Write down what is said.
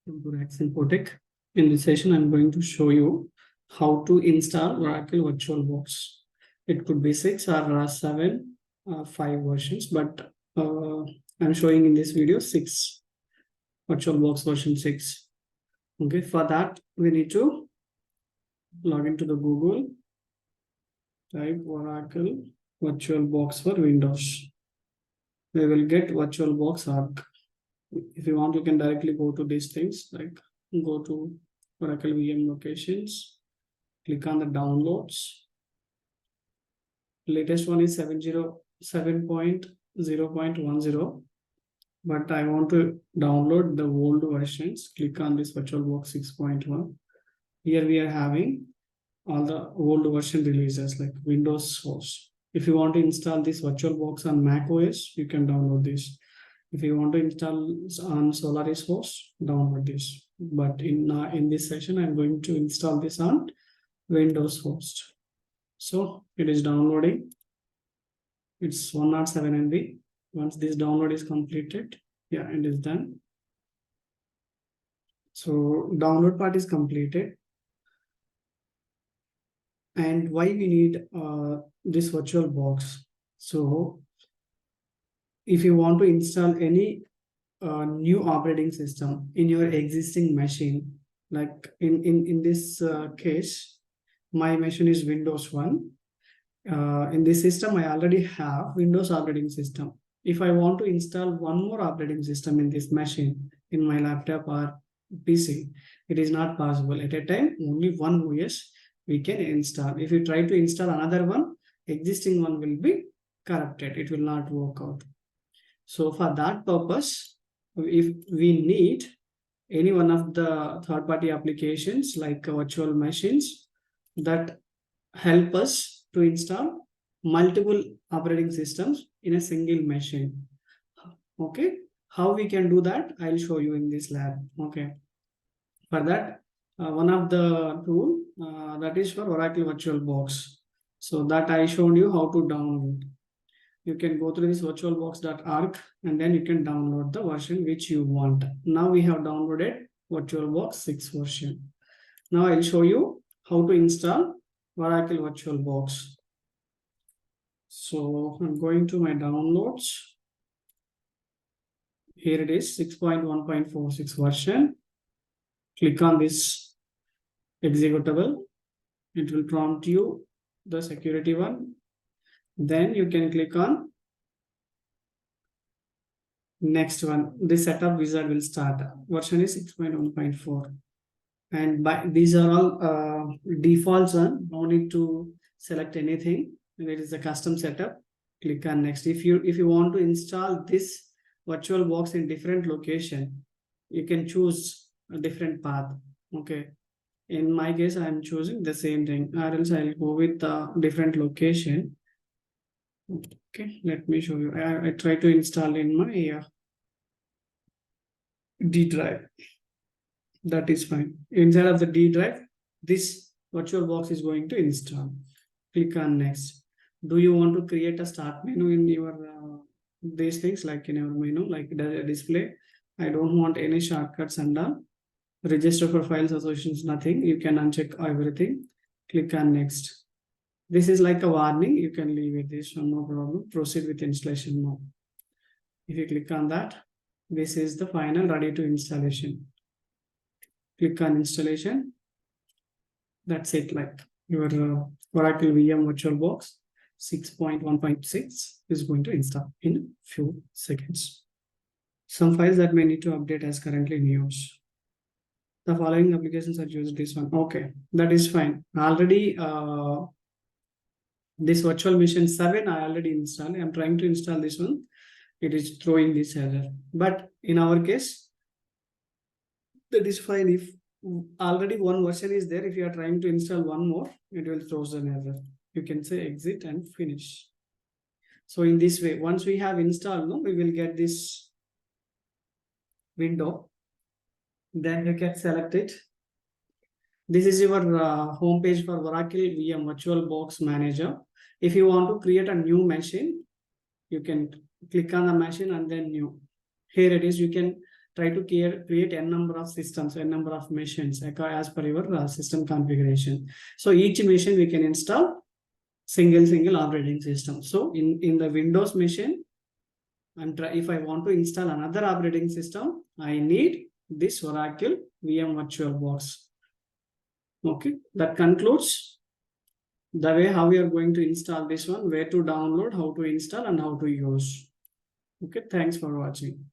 Infotech. In this session, I'm going to show you how to install Oracle VirtualBox. It could be 6 or 7, 5 versions, but I'm showing in this video 6, VirtualBox version 6. Okay, for that, we need to log into the Google, type Oracle VirtualBox for Windows. We will get VirtualBox.org. If you want, you can directly go to these things, like go to Oracle VM locations, click on the downloads. Latest one is 7.0.10, but I want to download the old versions. Click on this VirtualBox 6.1. Here we are having all the old version releases like Windows host. If you want to install this VirtualBox on Mac OS, you can download this. If you want to install on Solaris host, download this. But in this session, I'm going to install this on Windows host. So it is downloading. It's 107 MB. Once this download is completed, yeah, it is done. So download part is completed. And why we need this VirtualBox? So if you want to install any new operating system in your existing machine, like in this case, my machine is Windows 1. In this system, I already have Windows operating system. If I want to install one more operating system in this machine, in my laptop or PC, it is not possible. At a time, only one OS we can install. If you try to install another one, existing one will be corrupted. It will not work out. So for that purpose, if we need any one of the third-party applications like virtual machines that help us to install multiple operating systems in a single machine. Okay, how we can do that? I'll show you in this lab. Okay, for that, one of the tool that is for Oracle VirtualBox. So that I showed you how to download. You can go through this virtualbox.org and then you can download the version which you want. Now we have downloaded VirtualBox 6 version. Now I'll show you how to install Oracle VirtualBox. So I'm going to my downloads. Here it is, 6.1.46 version. Click on this executable. It will prompt you the security one. Then you can click on next one. This setup wizard will start. Version is 6.1.4. And these are all defaults one. No need to select anything. It is a custom setup. Click on next. If you want to install this VirtualBox in different location, you can choose a different path. Okay. In my case, I am choosing the same thing, or else I'll go with a different location. Okay, let me show you. I try to install in my D drive. That is fine. Inside of the D drive, this VirtualBox is going to install. Click on next. Do you want to create a start menu in your these things, like in your menu, like the display? I don't want any shortcuts and register for files associations, nothing. You can uncheck everything. Click on next. This is like a warning. You can leave it this one, no problem. Proceed with installation now. If you click on that, this is the final ready to installation. Click on installation. That's it. Like your Oracle VM VirtualBox 6.1.6 is going to install in few seconds. Some files that may need to update as currently in use. The following applications are used. This one. Okay, that is fine. Already. This virtual machine 7 I already installed. I'm trying to install this one. It is throwing this error. But in our case, that is fine. If already one version is there, if you are trying to install one more, it will throw an error. You can say exit and finish. So in this way, once we have installed, we will get this window. Then you can select it. This is your home page for Oracle VM VirtualBox Manager. If you want to create a new machine, you can click on the machine and then new. Here it is. You can try to create n number of systems, n number of machines as per your system configuration. So each machine we can install single operating system. So in the Windows machine, and if I want to install another operating system, I need this Oracle VM VirtualBox. Okay, that concludes the way how we are going to install this one, where to download, how to install, and how to use. Okay, thanks for watching.